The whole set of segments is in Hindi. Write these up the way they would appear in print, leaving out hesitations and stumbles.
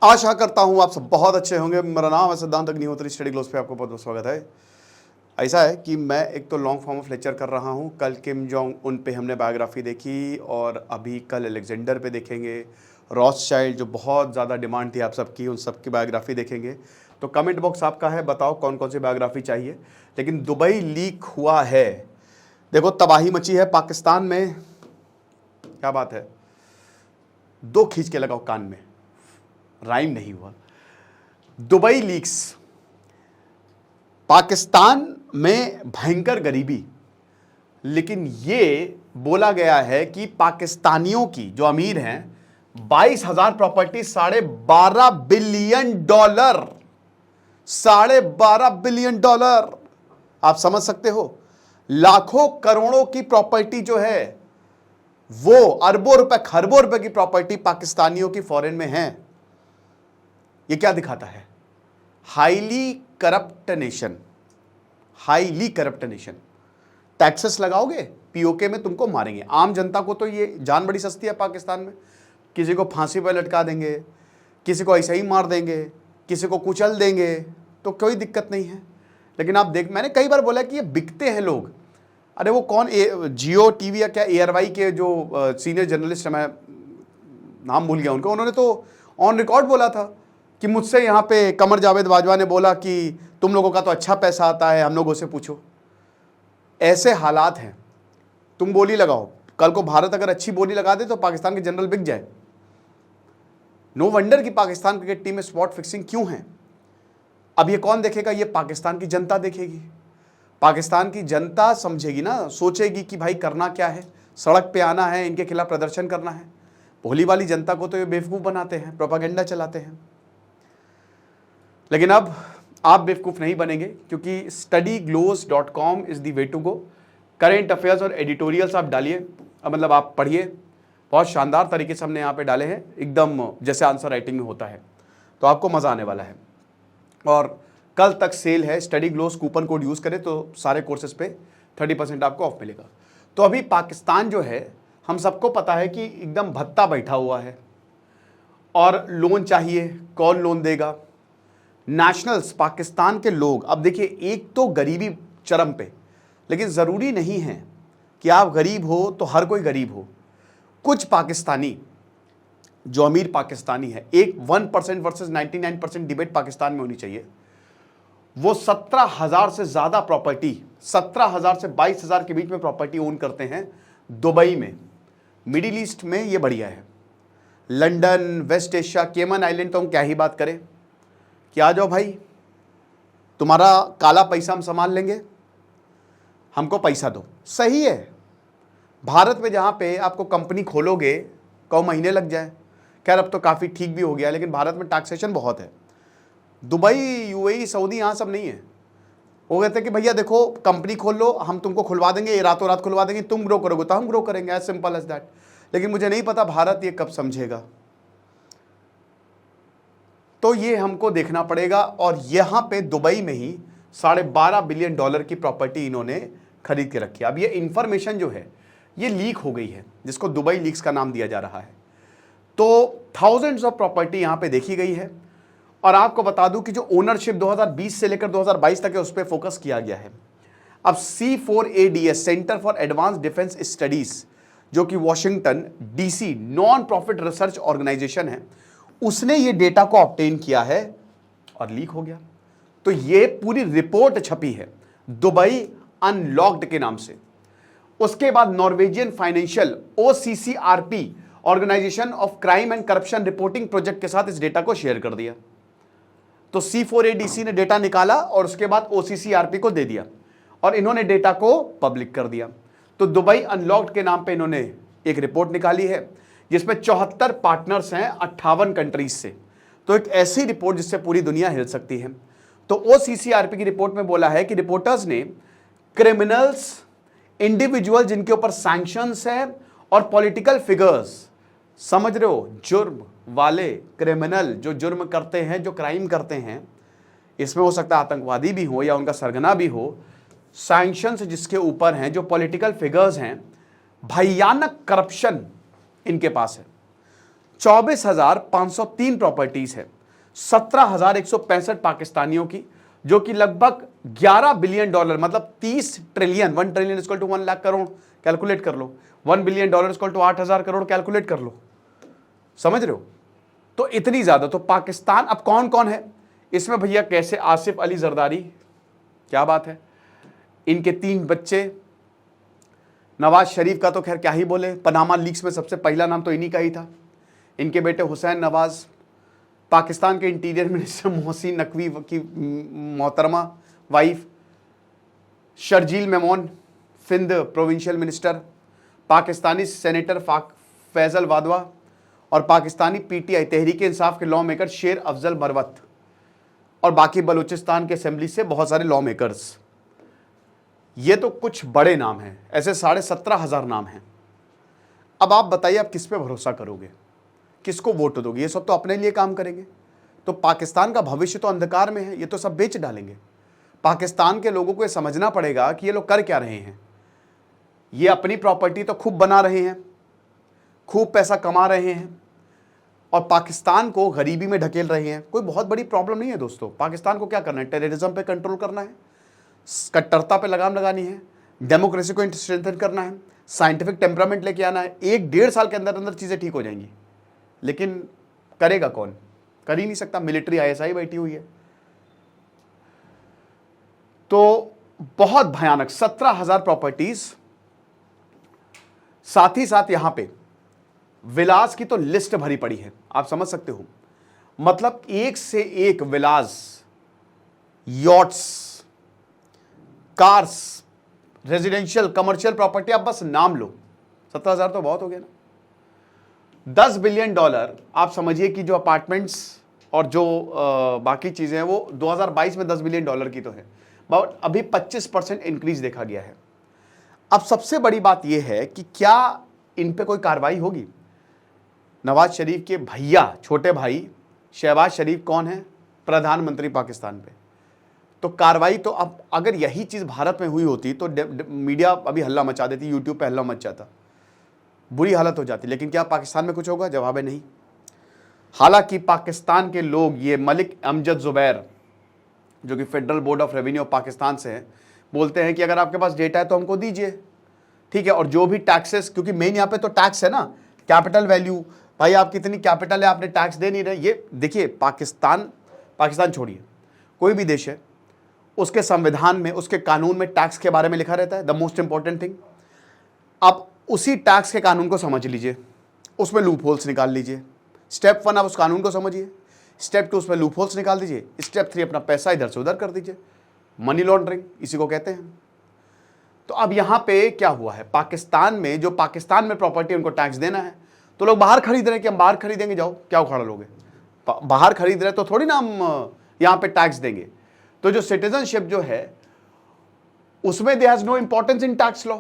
आशा करता हूं आप सब बहुत अच्छे होंगे। मेरा नाम है सिद्धांत अग्निहोत्री, स्टडी ग्लोस पे आपको बहुत बहुत स्वागत है। ऐसा है कि मैं एक तो लॉन्ग फॉर्म ऑफ लेक्चर कर रहा हूं। कल किम जोंग उन पे हमने बायोग्राफी देखी और अभी कल अलेक्जेंडर पे देखेंगे। रॉथशाइल्ड जो बहुत ज़्यादा डिमांड थी आप सबकी, उन सब की बायोग्राफी देखेंगे। तो कमेंट बॉक्स आपका है, बताओ कौन कौन सी बायोग्राफी चाहिए। लेकिन दुबई लीक हुआ है, देखो तबाही मची है पाकिस्तान में। क्या बात है, दो खींच के लगाओ कान में, राइम नहीं हुआ। दुबई लीक्स, पाकिस्तान में भयंकर गरीबी, लेकिन ये बोला गया है कि पाकिस्तानियों की जो अमीर हैं 22,000 प्रॉपर्टी, $12.5 बिलियन, $12.5 बिलियन। आप समझ सकते हो, लाखों करोड़ों की प्रॉपर्टी जो है वो अरबों रुपए खरबों रुपए की प्रॉपर्टी पाकिस्तानियों की फॉरेन में है। ये क्या दिखाता है? Highly corrupt nation, highly corrupt nation. Taxes लगाओगे, पीओके में तुमको मारेंगे। आम जनता को तो ये जान बड़ी सस्ती है पाकिस्तान में। किसी को फांसी पर लटका देंगे, किसी को ऐसे ही मार देंगे, किसी को कुचल देंगे, तो कोई दिक्कत नहीं है। लेकिन आप देख, मैंने कई बार बोला कि ये बिकते हैं लोग। अरे वो कौन, जियो टीवी या क्या एयरवाई के जो सीनियर जर्नलिस्ट है, मैं नाम भूल गया उनका, उन्होंने तो ऑन रिकॉर्ड बोला था कि मुझसे यहाँ पे कमर जावेद बाजवा ने बोला कि तुम लोगों का तो अच्छा पैसा आता है, हम लोगों से पूछो। ऐसे हालात हैं, तुम बोली लगाओ। कल को भारत अगर अच्छी बोली लगा दे तो पाकिस्तान के जनरल बिक जाए। नो वंडर कि पाकिस्तान क्रिकेट टीम में स्पॉट फिक्सिंग क्यों है। अब ये कौन देखेगा? ये पाकिस्तान की जनता देखेगी। पाकिस्तान की जनता समझेगी ना, सोचेगी कि भाई करना क्या है, सड़क पे आना है, इनके खिलाफ प्रदर्शन करना है। भोली वाली जनता को तो ये बेवकूफ़ बनाते हैं, प्रोपागेंडा चलाते हैं। लेकिन अब आप बेवकूफ़ नहीं बनेंगे, क्योंकि studyglows.com is the way to go. Current affairs और एडिटोरियल्स आप डालिए, मतलब आप पढ़िए। बहुत शानदार तरीके से हमने यहाँ पे डाले हैं, एकदम जैसे आंसर राइटिंग में होता है, तो आपको मज़ा आने वाला है। और कल तक सेल है, Study Glows coupon code use करें तो सारे कोर्सेज पे 30% आपको ऑफ मिलेगा। तो अभी पाकिस्तान जो है, हम सबको पता है कि एकदम भत्ता बैठा हुआ है और लोन चाहिए, कौन लोन देगा? नेशनल्स, पाकिस्तान के लोग। अब देखिए, एक तो गरीबी चरम पे, लेकिन ज़रूरी नहीं है कि आप गरीब हो तो हर कोई गरीब हो। कुछ पाकिस्तानी जो अमीर पाकिस्तानी है, एक 1% वर्सेस 99% डिबेट पाकिस्तान में होनी चाहिए। वो 17,000 से ज़्यादा प्रॉपर्टी, 17,000 से 22,000 के बीच में प्रॉपर्टी ओन करते हैं दुबई में। मिडिल ईस्ट में ये बढ़िया है, लंदन, वेस्ट एशिया, केमन आइलैंड तो हम क्या ही बात करें कि आ जाओ भाई, तुम्हारा काला पैसा हम संभाल लेंगे, हमको पैसा दो। सही है। भारत में जहाँ पे आपको कंपनी खोलोगे 1 महीने लग जाए, खैर अब तो काफ़ी ठीक भी हो गया, लेकिन भारत में टैक्सेशन बहुत है। दुबई, यूएई, सऊदी यहाँ सब नहीं है। वो कहते हैं कि भैया देखो, कंपनी खोल लो, हम तुमको खुलवा देंगे, ये रातों रात खुलवा देंगे, तुम ग्रो करोगे तो हम ग्रो करेंगे, एज सिंपल एज दैट। लेकिन मुझे नहीं पता भारत ये कब समझेगा, तो ये हमको देखना पड़ेगा। और यहाँ पे दुबई में ही $12.5 बिलियन की प्रॉपर्टी इन्होंने खरीद के रखी है। अब ये इंफॉर्मेशन जो है ये लीक हो गई है, जिसको दुबई लीक्स का नाम दिया जा रहा है। तो थाउजेंड्स ऑफ प्रॉपर्टी यहाँ पे देखी गई है। और आपको बता दूं कि जो ओनरशिप 2020 से लेकर 2022 तक है, उस पर फोकस किया गया है। अब C4ADS, Centre for Advance Defence Studies, जो कि Washington DC non profit research organisation है, उसने ये डेटा को ऑब्टेन किया है और लीक हो गया। तो ये पूरी रिपोर्ट छपी है दुबई अनलॉक्ड के नाम से। उसके बाद Norwegian financial OCCRP, organisation of crime and corruption reporting project, के साथ इस डेटा को शेयर कर दिया। तो C4ADC ने डेटा निकाला और उसके बाद OCCRP को दे दिया और इन्होंने डेटा को पब्लिक कर दिया। तो दुबई अनलॉक्ड के नाम पे इन्होंने एक रिपोर्ट निकाली है, जिसमें 74 पार्टनर्स हैं 58 कंट्रीज से। तो एक ऐसी रिपोर्ट जिससे पूरी दुनिया हिल सकती है। तो OCCRP की रिपोर्ट में बोला है कि रिपोर्टर्स ने क्रिमिनल्स, इंडिविजुअल जिनके ऊपर सैंक्शंस है, और पॉलिटिकल फिगर्स, समझ रहे हो, जुर्म वाले क्रिमिनल जो जुर्म करते हैं, जो क्राइम करते हैं, इसमें हो सकता है आतंकवादी भी हो या उनका सरगना भी हो, सैंक्शंस जिसके ऊपर हैं, जो पॉलिटिकल फिगर्स हैं, भयानक करप्शन इनके पास है। 24,503 प्रॉपर्टीज है। 17,165 पाकिस्तानियों की, जो कि लगभग $11 बिलियन, मतलब 30 trillion, 1 trillion equal to 1 lakh crore, calculate कर लो, $1 billion equal to 8,000 crore, calculate कर लो, समझ रहे हो? तो इतनी ज्यादा। तो पाकिस्तान अब कौन कौन है इसमें भैया? कैसे? आसिफ अली जरदारी, क्या बात है, इनके 3 बच्चे, नवाज शरीफ का तो खैर क्या ही बोले, पनामा लीक्स में सबसे पहला नाम तो इन्हीं का ही था। इनके बेटे हुसैन नवाज, पाकिस्तान के इंटीरियर मिनिस्टर मोहसिन नकवी की मोहतरमा wife, Sharjeel Memon Sindh provincial minister, Pakistani senator Faisal Vawda, और पाकिस्तानी पीटीआई तहरीक इंसाफ के लॉ मेकर शेर अफजल बरवत, और बाकी बलूचिस्तान के असेंबली से बहुत सारे लॉ मेकर्स। ये तो कुछ बड़े नाम हैं, ऐसे 17,500 नाम हैं। अब आप बताइए, आप किस पे भरोसा करोगे, किसको वोट दोगे? ये सब तो अपने लिए काम करेंगे, तो पाकिस्तान का भविष्य तो अंधकार में है, ये तो सब बेच डालेंगे। पाकिस्तान के लोगों को ये समझना पड़ेगा कि ये लोग कर क्या रहे हैं। ये अपनी प्रॉपर्टी तो खूब बना रहे हैं, खूब पैसा कमा रहे हैं, और पाकिस्तान को गरीबी में ढकेल रहे हैं। कोई बहुत बड़ी प्रॉब्लम नहीं है दोस्तों। पाकिस्तान को क्या करना है? टेररिज्म पे कंट्रोल करना है, कट्टरता पे लगाम लगानी है, डेमोक्रेसी को स्ट्रेंथन करना है, साइंटिफिक टेम्परामेंट लेके आना है। 1-1.5 साल के अंदर अंदर चीज़ें ठीक हो जाएंगी, लेकिन करेगा कौन? कर ही नहीं सकता। मिलिट्री ISI बैठी हुई है। तो बहुत भयानक 17,000 प्रॉपर्टीज, साथ ही साथ यहां पे विलास की तो लिस्ट भरी पड़ी है, आप समझ सकते हो। मतलब एक से एक villas, yachts, cars, residential, commercial property, आप बस नाम लो। 17,000 तो बहुत हो गया ना। $10 बिलियन आप समझिए कि जो अपार्टमेंट्स और जो बाकी चीजें हैं वो 2022 में $10 बिलियन की तो है, बट अभी 25% इंक्रीज देखा गया है। अब सबसे बड़ी बात यह है कि क्या इन पे कोई कार्रवाई होगी? नवाज शरीफ के भैया, छोटे भाई शहबाज शरीफ कौन है? प्रधानमंत्री पाकिस्तान पे। तो कार्रवाई तो अब अगर यही चीज भारत में हुई होती तो मीडिया अभी हल्ला मचा देती, यूट्यूब पे हल्ला मच जाता, बुरी हालत हो जाती। लेकिन क्या पाकिस्तान में कुछ होगा? जवाब है नहीं। हालांकि पाकिस्तान के लोग, ये मलिक अमजद जुबैर जो कि federal board of revenue of Pakistan से हैं, बोलते हैं कि अगर आपके पास डेटा है तो हमको दीजिए, ठीक है। और जो भी टैक्सेस, क्योंकि मेन यहाँ पे तो टैक्स है ना, कैपिटल वैल्यू, भाई आप कितनी कैपिटल है, आपने टैक्स दे नहीं रहे। ये देखिए, पाकिस्तान छोड़िए, कोई भी देश है, उसके संविधान में, उसके कानून में टैक्स के बारे में लिखा रहता है, द मोस्ट इंपॉर्टेंट थिंग। अब उसी टैक्स के कानून को समझ लीजिए, उसमें लूप होल्स निकाल लीजिए। स्टेप 1 आप उस कानून को समझिए, स्टेप 2 उसमें लूप होल्स निकाल दीजिए, स्टेप 3 अपना पैसा इधर से उधर कर दीजिए। मनी लॉन्ड्रिंग इसी को कहते हैं। तो अब यहां पे क्या हुआ है, पाकिस्तान में जो पाकिस्तान में प्रॉपर्टी उनको टैक्स देना है, तो लोग बाहर खरीद रहे हैं कि हम बाहर खरीदेंगे, जाओ क्या उखाड़ लोगे, बाहर खरीद रहे तो थोड़ी ना हम यहां पे टैक्स देंगे। तो जो सिटीजनशिप जो है उसमें there has no importance in tax law,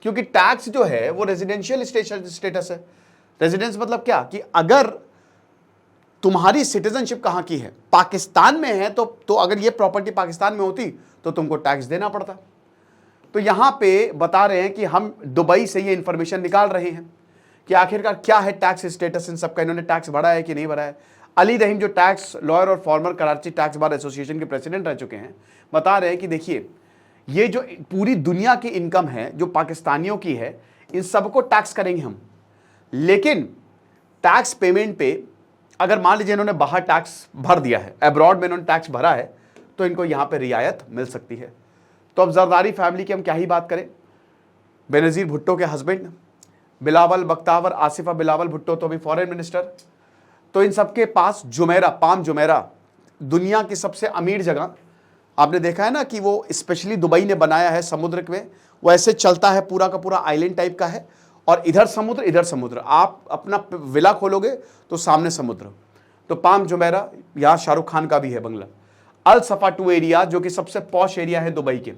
क्योंकि टैक्स जो है वो रेजिडेंशियल स्टेटस है। रेजिडेंस मतलब क्या, कि अगर तुम्हारी सिटीजनशिप कहां की है, पाकिस्तान में है, तो अगर ये प्रॉपर्टी पाकिस्तान में होती तो तुमको टैक्स देना पड़ता। तो यहां पे बता रहे हैं कि हम दुबई से ये इंफॉर्मेशन निकाल रहे हैं कि आखिरकार क्या है टैक्स स्टेटस इन सबका, इन्होंने टैक्स भरा है कि नहीं भरा है। अली रहीम जो टैक्स लॉयर और farmer Karachi tax bar association के प्रेसिडेंट रह चुके हैं, बता रहे हैं कि देखिए, ये जो पूरी दुनिया की इनकम है जो पाकिस्तानियों की है, इन सबको टैक्स करेंगे हम। लेकिन टैक्स पेमेंट पे अगर मान लीजिए इन्होंने बाहर टैक्स भर दिया है, अब्रॉड में इन्होंने टैक्स भरा है, तो इनको यहां पे रियायत मिल सकती है। तो अब जरदारी फैमिली की हम क्या ही बात करें, बेनज़ीर भुट्टो के हस्बैंड बिलावल बख्तावर, आसिफा बिलावल भुट्टो तो अभी फॉरेन मिनिस्टर। तो इन सबके पास पाम जुमेरा दुनिया की सबसे अमीर जगह, आपने देखा है ना कि वो स्पेशली दुबई ने बनाया है समुद्र में, वो ऐसे चलता है, पूरा का पूरा आइलैंड टाइप का है, और इधर समुद्र, आप अपना विला खोलोगे तो सामने समुद्र। तो पाम जुमेरा, यहाँ शाहरुख खान का भी है बंगला। अल सफा 2 एरिया जो कि सबसे पॉश एरिया है दुबई के।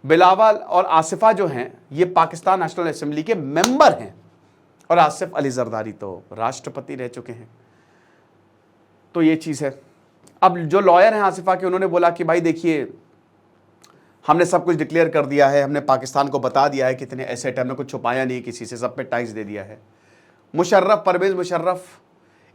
बिलावल और आसिफा जो हैं ये पाकिस्तान नेशनल असेंबली के मेंबर हैं, और आसिफ अली जरदारी तो राष्ट्रपति रह चुके हैं। तो ये चीज़ है। अब जो लॉयर हैं आसिफा के, उन्होंने बोला कि भाई देखिए, हमने सब कुछ डिक्लेयर कर दिया है, हमने पाकिस्तान को बता दिया है कितने एसेट, हमने कुछ छुपाया नहीं किसी से, सब पे टैक्स दे दिया है। परवेज़ मुशर्रफ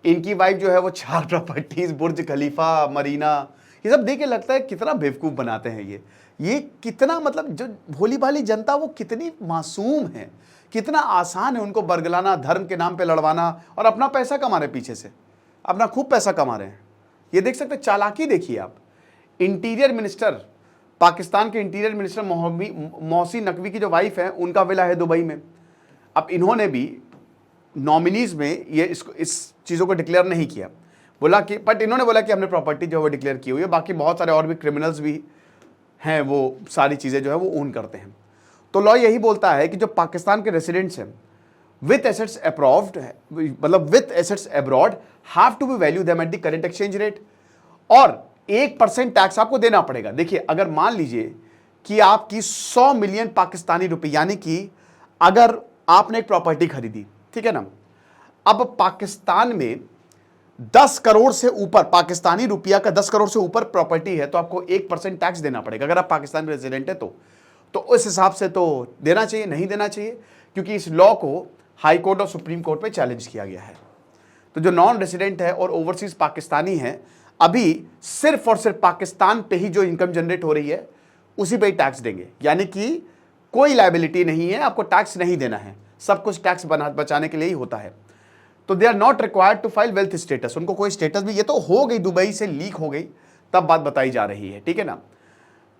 इनकी वाइफ जो है वो 4 प्रॉपर्टीज, बुर्ज खलीफा, मरीना, ये सब देख के लगता है कितना बेवकूफ़ बनाते हैं ये कितना मतलब जो भोली भाली जनता वो कितनी मासूम है, कितना आसान है उनको बरगलाना, धर्म के नाम पे लड़वाना और अपना पैसा कमा रहे, पीछे से अपना खूब पैसा कमा रहे हैं। ये देख सकते, चालाकी देखिए आप। इंटीरियर मिनिस्टर, पाकिस्तान के इंटीरियर मिनिस्टर मोहसिन नकवी की जो वाइफ है, उनका विला है दुबई में। अब इन्होंने भी नॉमिनीज में ये इस चीज़ों को डिक्लेयर नहीं किया, बोला कि बट इन्होंने बोला कि हमने प्रॉपर्टी जो है वो डिक्लेयर की हुई है, बाकी बहुत सारे और भी क्रिमिनल्स भी हैं, वो सारी चीज़ें जो है वो ओन करते हैं। तो लॉ यही बोलता है कि जो पाकिस्तान के रेसिडेंट्स हैं विथ एसेट्स अप्रूव्ड, मतलब with assets abroad, have to be value them at the current exchange rate, और 1% टैक्स आपको देना पड़ेगा। देखिए, अगर मान लीजिए कि आपकी 100 मिलियन पाकिस्तानी रुपए, यानी कि अगर आपने एक प्रॉपर्टी खरीदी, ठीक है ना, अब पाकिस्तान में 10 करोड़ से ऊपर, पाकिस्तानी रुपया का 10 करोड़ से ऊपर प्रॉपर्टी है, तो आपको 1% टैक्स देना पड़ेगा अगर आप पाकिस्तान में रेजिडेंट है तो उस हिसाब से तो देना चाहिए, नहीं देना चाहिए, क्योंकि इस लॉ को हाई कोर्ट और सुप्रीम कोर्ट में चैलेंज किया गया है। तो जो नॉन रेजिडेंट है और ओवरसीज पाकिस्तानी है, अभी सिर्फ और सिर्फ पाकिस्तान पे ही जो इनकम जनरेट हो रही है उसी पे ही टैक्स देंगे, यानी कि कोई लायबिलिटी नहीं है, आपको टैक्स नहीं देना है, सब कुछ टैक्स बचाने के लिए ही होता है। तो they are not required to file wealth status, उनको कोई स्टेटस भी, ये तो हो गई, दुबई से लीक हो गई, तब बात बताई जा रही है, ठीक है ना।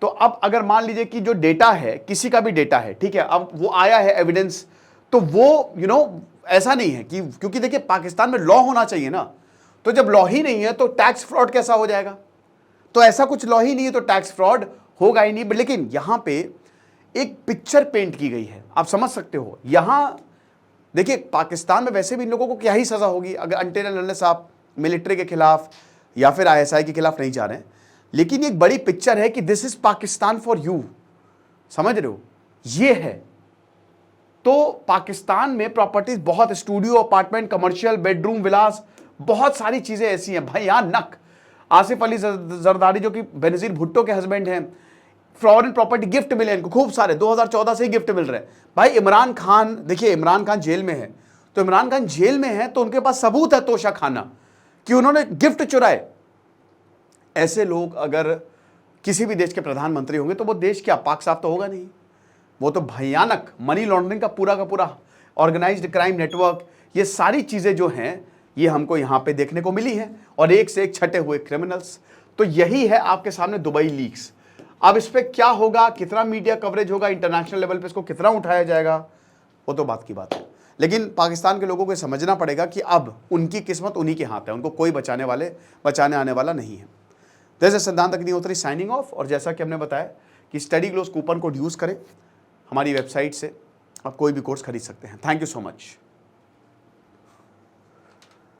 तो अब अगर मान लीजिए कि जो डेटा है, किसी का भी डेटा है, ठीक है, अब वो आया है एविडेंस, तो वो ऐसा नहीं है कि, क्योंकि देखिए पाकिस्तान में लॉ होना चाहिए ना, तो जब लॉ ही नहीं है तो टैक्स फ्रॉड कैसा हो जाएगा, तो ऐसा कुछ लॉ ही नहीं है तो टैक्स फ्रॉड होगा ही नहीं। लेकिन यहां पे एक पिक्चर पेंट की गई है, आप समझ सकते हो। यहां देखिए, पाकिस्तान में वैसे भी इन लोगों को क्या ही सजा होगी अगर अनटिल आप मिलिट्री के खिलाफ या फिर ISI के खिलाफ नहीं जा रहे हैं, लेकिन एक बड़ी पिक्चर है कि this is Pakistan for you, समझ रहे हो, ये है। तो पाकिस्तान में प्रॉपर्टीज बहुत, स्टूडियो, अपार्टमेंट, कमर्शियल, बेडरूम, विलास, बहुत सारी चीजें ऐसी हैं भाई। यहां नक आसिफ अली जरदारी जो कि बेनजीर भुट्टो के हस्बैंड हैं, फॉरेन प्रॉपर्टी गिफ्ट मिले इनको खूब सारे, 2014 से ही गिफ्ट मिल रहे हैं भाई। इमरान खान, देखिए इमरान खान जेल में है, तो इमरान खान जेल में है तो उनके पास सबूत है तोशा खाना कि उन्होंने गिफ्ट चुराए। ऐसे लोग अगर किसी भी देश के प्रधानमंत्री होंगे तो वो देश क्या पाक साफ तो होगा नहीं, वो तो भयानक मनी लॉन्ड्रिंग का पूरा ऑर्गेनाइज्ड क्राइम नेटवर्क, ये सारी चीजें जो हैं ये हमको यहां पे देखने को मिली हैं, और एक से एक छटे हुए क्रिमिनल्स। तो यही है आपके सामने दुबई लीक्स। अब इस पे क्या होगा, कितना मीडिया कवरेज होगा, इंटरनेशनल लेवल पे इसको कितना उठाया जाएगा, वो तो बात की बात है। लेकिन पाकिस्तान के लोगों को समझना पड़ेगा कि अब उनकी किस्मत उन्हीं के हाथ है, उनको कोई बचाने आने वाला नहीं है। जैसे सिद्धांत अग्निहोत्री साइनिंग ऑफ। और जैसा कि हमने बताया कि Study Glows coupon code use करें, हमारी वेबसाइट से आप कोई भी कोर्स खरीद सकते हैं। Thank you so much.